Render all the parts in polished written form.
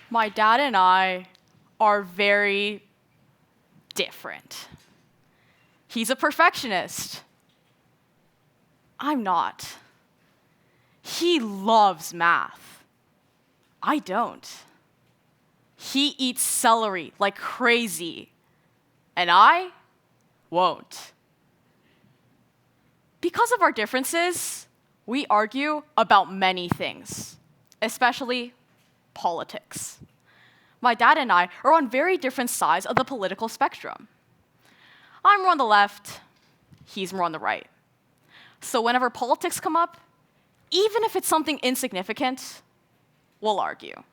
My dad and I are very different. He's a perfectionist. I'm not. He loves math. I don't. He eats celery like crazy, and I won't. Because of our differences, we argue about many things, especially politics. My dad and I are on very different sides of the political spectrum. I'm more on the left, he's more on the right. So whenever politics come up, even if it's something insignificant, we'll argue.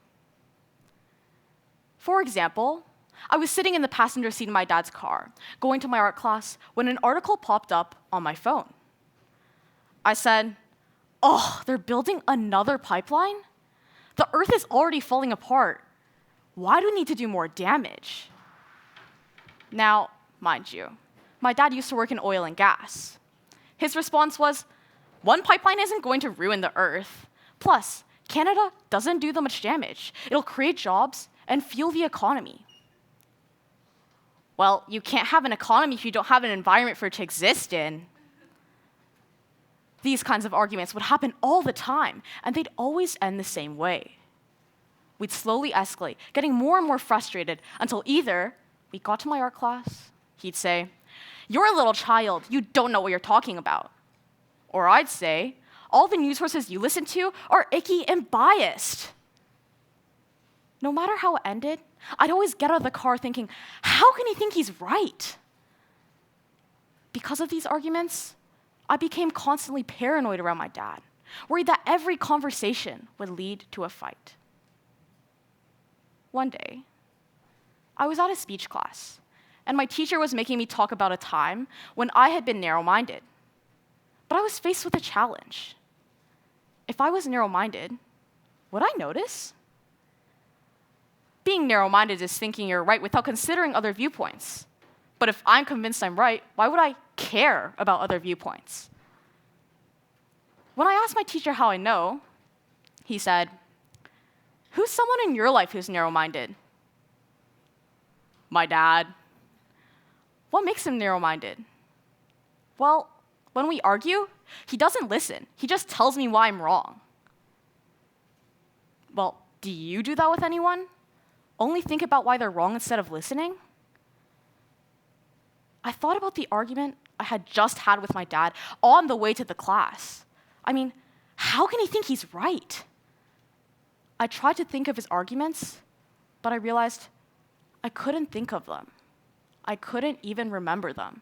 For example, I was sitting in the passenger seat of my dad's car, going to my art class, when an article popped up on my phone. I said, "Oh, they're building another pipeline? The Earth is already falling apart. Why do we need to do more damage?" Now, mind you, my dad used to work in oil and gas. His response was, "One pipeline isn't going to ruin the Earth. Plus, Canada doesn't do that much damage. It'll create jobs and fuel the economy." Well, you can't have an economy if you don't have an environment for it to exist in. These kinds of arguments would happen all the time, and they'd always end the same way. We'd slowly escalate, getting more and more frustrated until either we got to my art class, he'd say, "You're a little child, you don't know what you're talking about." Or I'd say, "All the news sources you listen to are icky and biased." No matter how it ended, I'd always get out of the car thinking, how can he think he's right? Because of these arguments, I became constantly paranoid around my dad, worried that every conversation would lead to a fight. One day, I was at a speech class, and my teacher was making me talk about a time when I had been narrow-minded. But I was faced with a challenge. If I was narrow-minded, would I notice? Being narrow-minded is thinking you're right without considering other viewpoints. But if I'm convinced I'm right, why would I care about other viewpoints? When I asked my teacher how I know, he said, "Who's someone in your life who's narrow-minded?" "My dad." "What makes him narrow-minded?" "Well, when we argue, he doesn't listen. He just tells me why I'm wrong." "Well, do you do that with anyone? Only think about why they're wrong instead of listening?" I thought about the argument I had just had with my dad on the way to the class. I mean, how can he think he's right? I tried to think of his arguments, but I realized I couldn't think of them. I couldn't even remember them.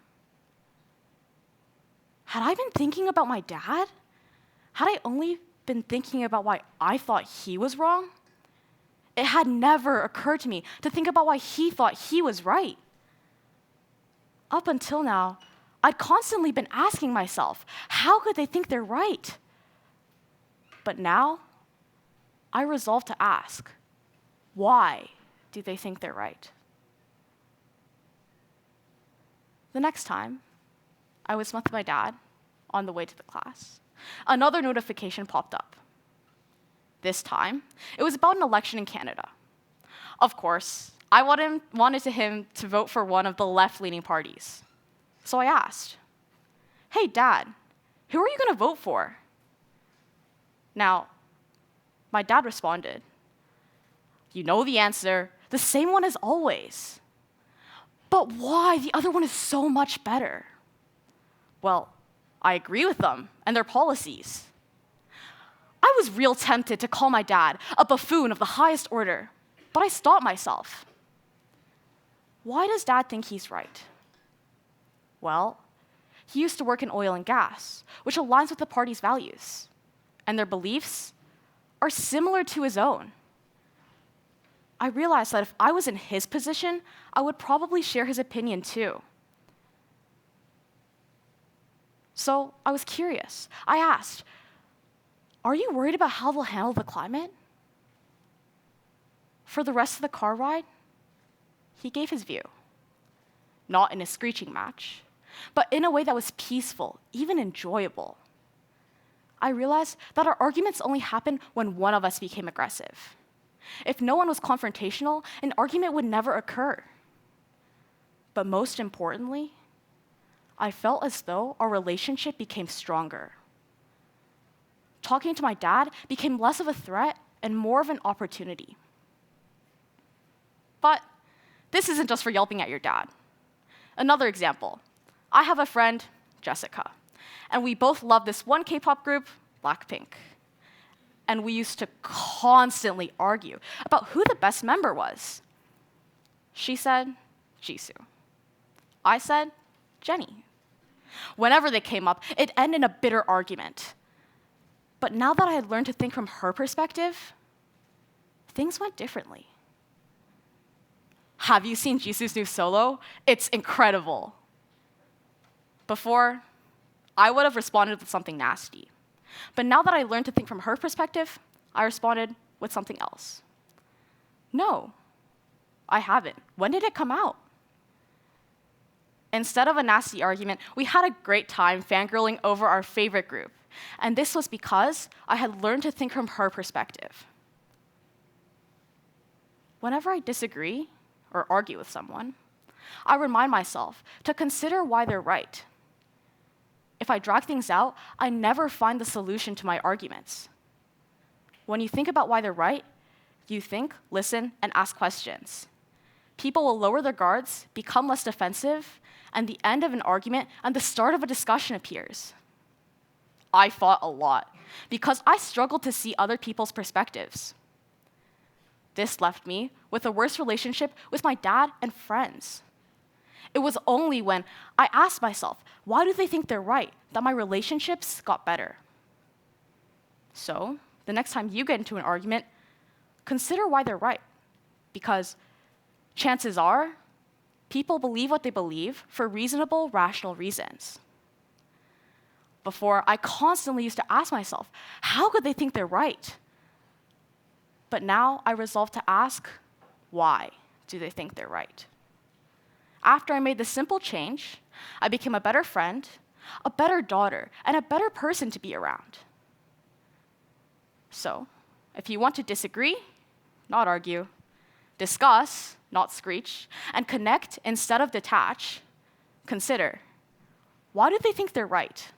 Had I been thinking about my dad? Had I only been thinking about why I thought he was wrong? It had never occurred to me to think about why he thought he was right. Up until now, I'd constantly been asking myself, how could they think they're right? But now, I resolved to ask, why do they think they're right? The next time I was with my dad on the way to the class, another notification popped up. This time, it was about an election in Canada. Of course, I wanted him to vote for one of the left-leaning parties. So I asked, "Hey, Dad, who are you going to vote for?" Now, my dad responded, "You know the answer, the same one as always." "But why? The other one is so much better." "Well, I agree with them and their policies." I was real tempted to call my dad a buffoon of the highest order, but I stopped myself. Why does Dad think he's right? Well, he used to work in oil and gas, which aligns with the party's values, and their beliefs are similar to his own. I realized that if I was in his position, I would probably share his opinion too. So I was curious. I asked, "Are you worried about how they'll handle the climate?" For the rest of the car ride, he gave his view. Not in a screeching match, but in a way that was peaceful, even enjoyable. I realized that our arguments only happened when one of us became aggressive. If no one was confrontational, an argument would never occur. But most importantly, I felt as though our relationship became stronger. Talking to my dad became less of a threat and more of an opportunity. But this isn't just for yelping at your dad. Another example, I have a friend, Jessica, and we both love this one K-pop group, Blackpink. And we used to constantly argue about who the best member was. She said, Jisoo. I said, Jennie. Whenever they came up, it ended in a bitter argument. But now that I had learned to think from her perspective, things went differently. Have you seen Jisoo's new solo? It's incredible. Before, I would have responded with something nasty. But now that I learned to think from her perspective, I responded with something else. No, I haven't. When did it come out? Instead of a nasty argument, we had a great time fangirling over our favorite group. And this was because I had learned to think from her perspective. Whenever I disagree or argue with someone, I remind myself to consider why they're right. If I drag things out, I never find the solution to my arguments. When you think about why they're right, you think, listen, and ask questions. People will lower their guards, become less defensive, and the end of an argument and the start of a discussion appears. I fought a lot because I struggled to see other people's perspectives. This left me with a worse relationship with my dad and friends. It was only when I asked myself, why do they think they're right, that my relationships got better. So, the next time you get into an argument, consider why they're right. Because chances are, people believe what they believe for reasonable, rational reasons. Before, I constantly used to ask myself, how could they think they're right? But now I resolve to ask, why do they think they're right? After I made this simple change, I became a better friend, a better daughter, and a better person to be around. So, if you want to disagree, not argue, discuss, not screech, and connect instead of detach, consider, why do they think they're right?